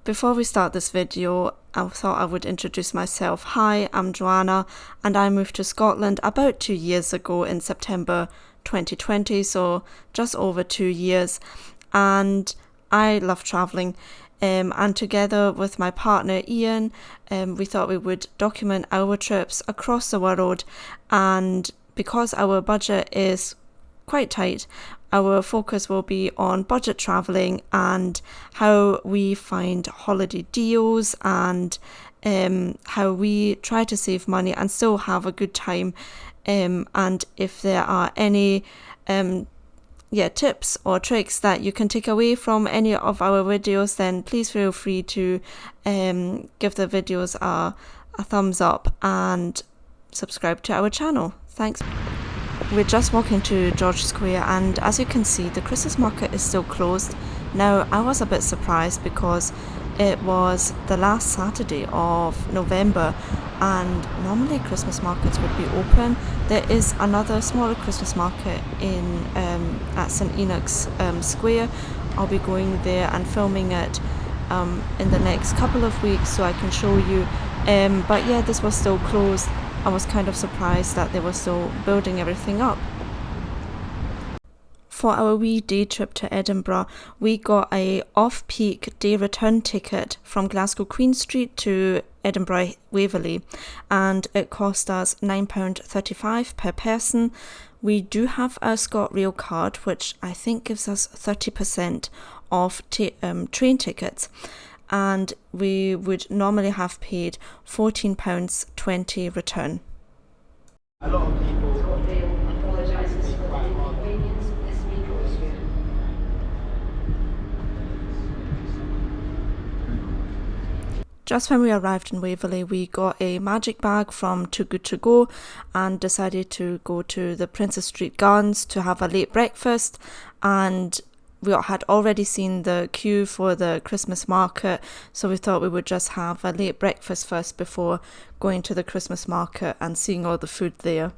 Before we start this video, I thought I would introduce myself. Hi, I'm Joanna and I moved to Scotland about 2 years ago in September 2020, so just over 2 years, and I love travelling. And together with my partner Ian, we thought we would document our trips across the world, and because our budget is quite tight, our focus will be on budget travelling and how we find holiday deals and how we try to save money and still have a good time. And if there are any tips or tricks that you can take away from any of our videos, then please feel free to give the videos a thumbs up and subscribe to our channel. Thanks. We're just walking to George Square, and as you can see, the Christmas market is still closed. Now, I was a bit surprised because it was the last Saturday of November and normally Christmas markets would be open. There is another smaller Christmas market at St Enoch's Square. I'll be going there and filming it in the next couple of weeks so I can show you. But yeah, this was still closed. I was kind of surprised that they were still building everything up. For our wee day trip to Edinburgh, we got a off-peak day return ticket from Glasgow Queen Street to Edinburgh Waverley, and it cost us £9.35 per person. We do have a ScotRail card, which I think gives us 30% off train tickets, and we would normally have paid £14.20 return. A lot of people apologises for the inconvenience this week. Just when we arrived in Waverley, we got a magic bag from Too Good To Go and decided to go to the Princess Street Gardens to have a late breakfast, and we had already seen the queue for the Christmas market, so we thought we would just have a late breakfast first before going to the Christmas market and seeing all the food there.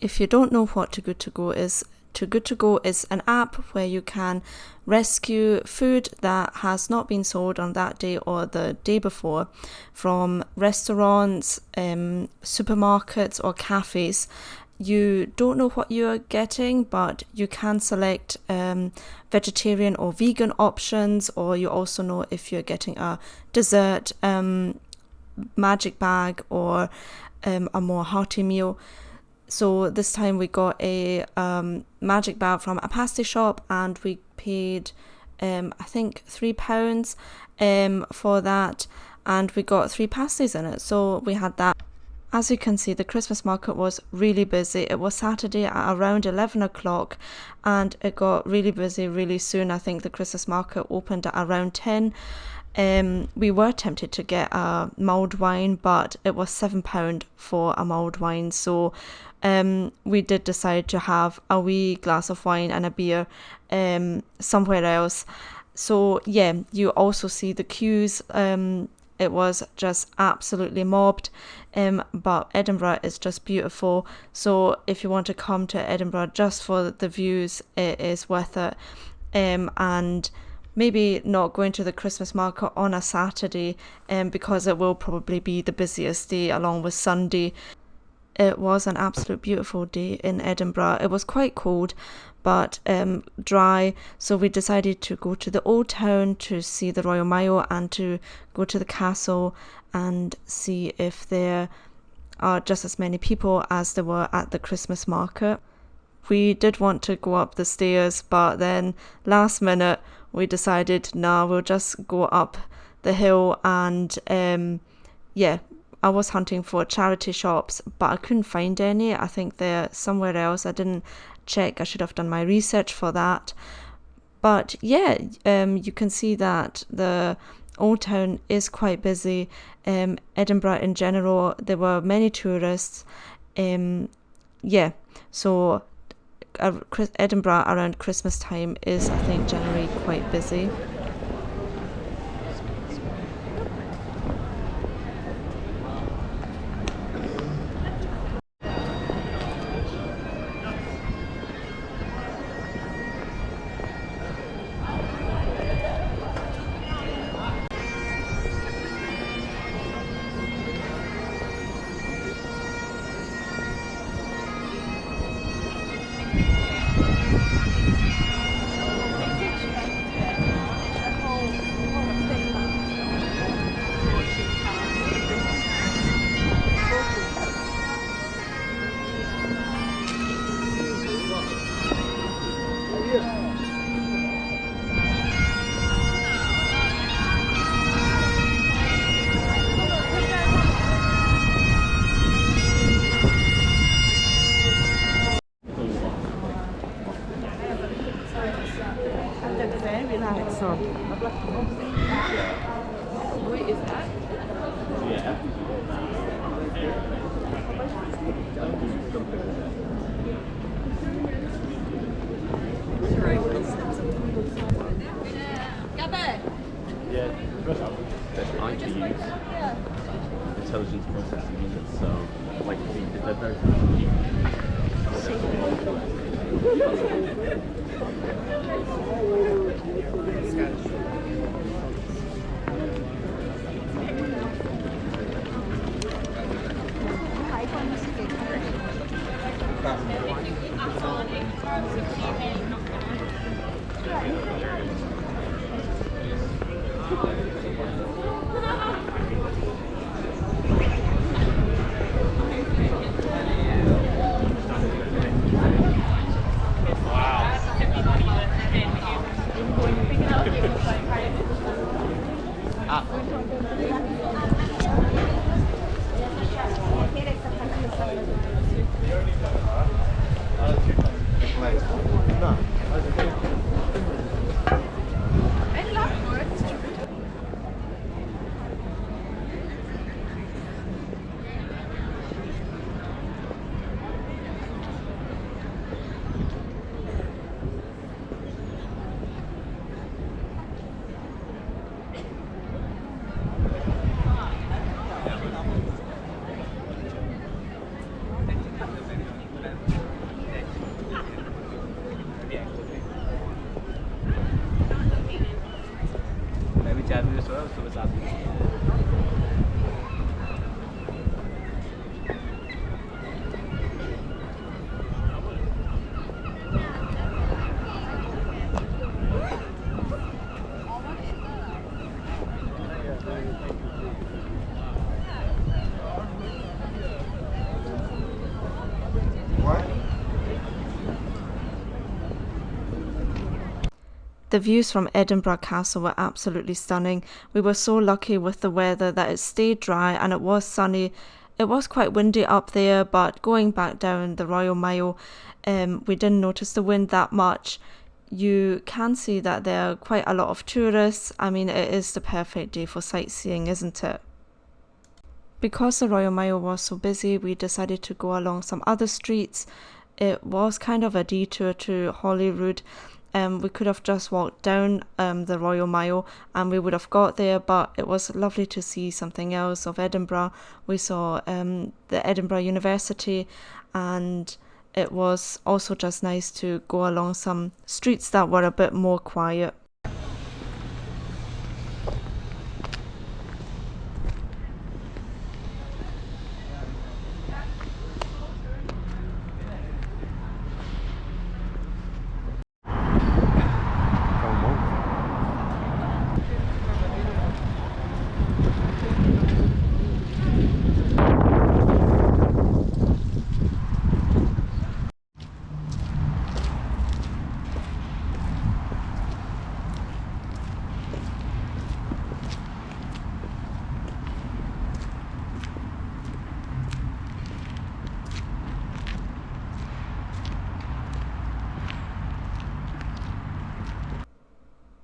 If you don't know what Too Good To Go is an app where you can rescue food that has not been sold on that day or the day before from restaurants, supermarkets or cafes. You don't know what you're getting, but you can select vegetarian or vegan options, or you also know if you're getting a dessert magic bag or a more hearty meal. So this time we got a magic bag from a pasty shop, and we paid I think £3 for that, and we got 3 pasties in it, so we had that. As you can see, the Christmas market was really busy. It was Saturday at around 11 o'clock and it got really busy really soon. I think the Christmas market opened at around 10. We were tempted to get a mulled wine, but it was £7 for a mulled wine, so we did decide to have a wee glass of wine and a beer somewhere else. So yeah, you also see the queues. It was just absolutely mobbed, but Edinburgh is just beautiful, so if you want to come to Edinburgh just for the views, it is worth it. And maybe not going to the Christmas market on a Saturday, because it will probably be the busiest day along with Sunday. It was an absolute beautiful day in Edinburgh. It was quite cold but dry, so we decided to go to the old town to see the Royal Mile and to go to the castle and see if there are just as many people as there were at the Christmas market. We did want to go up the stairs, but then last minute we decided, nah, we'll just go up the hill. And I was hunting for charity shops, but I couldn't find any. I think they're somewhere else. I didn't check. I should have done my research for that. But yeah, you can see that the old town is quite busy. Edinburgh in general, there were many tourists. So Edinburgh around Christmas time is, I think, generally quite busy. There's IPUs, intelligence processing units, so like they're very The views from Edinburgh Castle were absolutely stunning. We were so lucky with the weather that it stayed dry and it was sunny. It was quite windy up there, but going back down the Royal Mile, we didn't notice the wind that much. You can see that there are quite a lot of tourists. I mean, it is the perfect day for sightseeing, isn't it? Because the Royal Mile was so busy, we decided to go along some other streets. It was kind of a detour to Holyrood. We could have just walked down the Royal Mile and we would have got there, but it was lovely to see something else of Edinburgh. We saw the Edinburgh University, and it was also just nice to go along some streets that were a bit more quiet.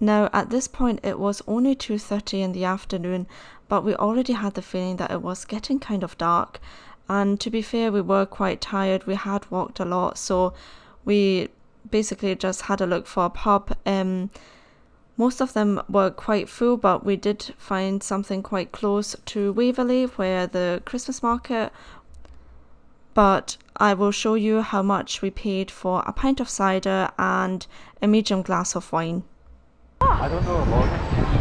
Now, at this point, it was only 2:30 in the afternoon, but we already had the feeling that it was getting kind of dark. And to be fair, we were quite tired. We had walked a lot, so we basically just had a look for a pub. Most of them were quite full, but we did find something quite close to Waverley where the Christmas market. But I will show you how much we paid for a pint of cider and a medium glass of wine. I don't know about it.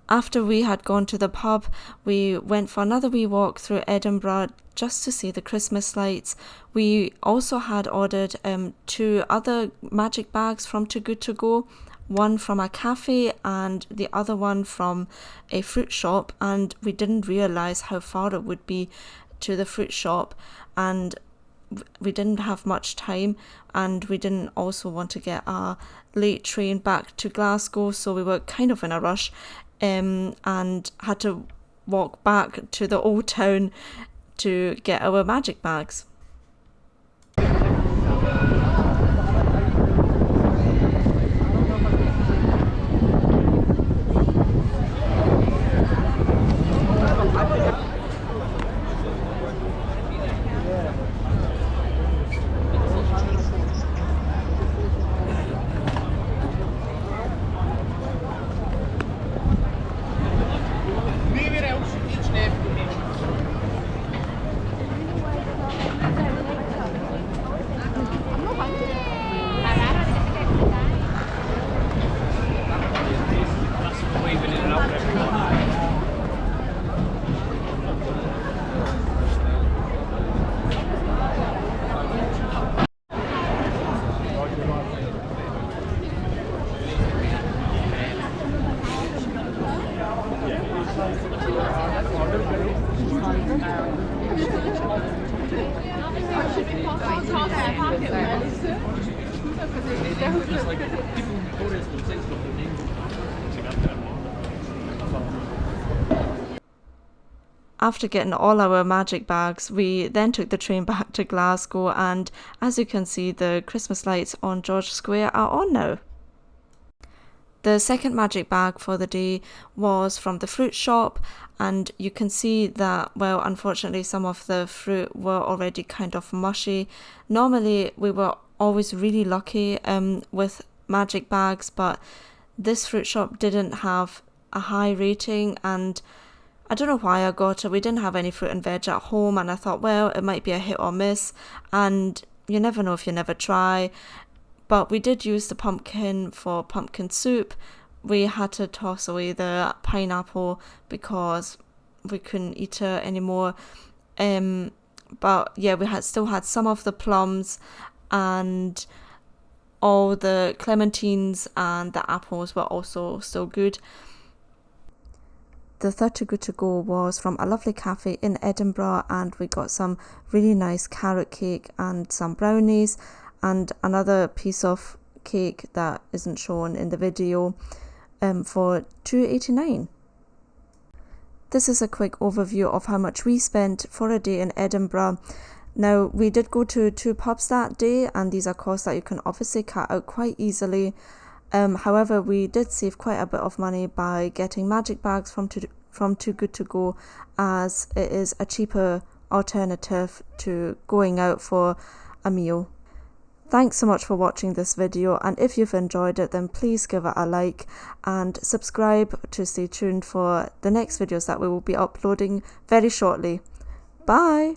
After we had gone to the pub, we went for another wee walk through Edinburgh just to see the Christmas lights. We also had ordered 2 other magic bags from Too Good To Go, one from a cafe and the other one from a fruit shop, and we didn't realise how far it would be to the fruit shop, and we didn't have much time, and we didn't also want to get a late train back to Glasgow, so we were kind of in a rush. And had to walk back to the old town to get our magic bags. After getting all our magic bags, we then took the train back to Glasgow, and as you can see, the Christmas lights on George Square are on now. The second magic bag for the day was from the fruit shop, and you can see that, well, unfortunately some of the fruit were already kind of mushy. Normally we were always really lucky with magic bags, but this fruit shop didn't have a high rating, and I don't know why I got it. We didn't have any fruit and veg at home, and I thought, well, it might be a hit or miss, and you never know if you never try. But we did use the pumpkin for pumpkin soup. We had to toss away the pineapple because we couldn't eat it anymore. But yeah, we still had some of the plums, and all the clementines and the apples were also still good. The third Too Good To Go was from a lovely cafe in Edinburgh, and we got some really nice carrot cake and some brownies and another piece of cake that isn't shown in the video for $2.89. This is a quick overview of how much we spent for a day in Edinburgh. Now, we did go to 2 pubs that day, and these are costs that you can obviously cut out quite easily. However, we did save quite a bit of money by getting magic bags from Too Good To Go, as it is a cheaper alternative to going out for a meal. Thanks so much for watching this video, and if you've enjoyed it, then please give it a like and subscribe to stay tuned for the next videos that we will be uploading very shortly. Bye!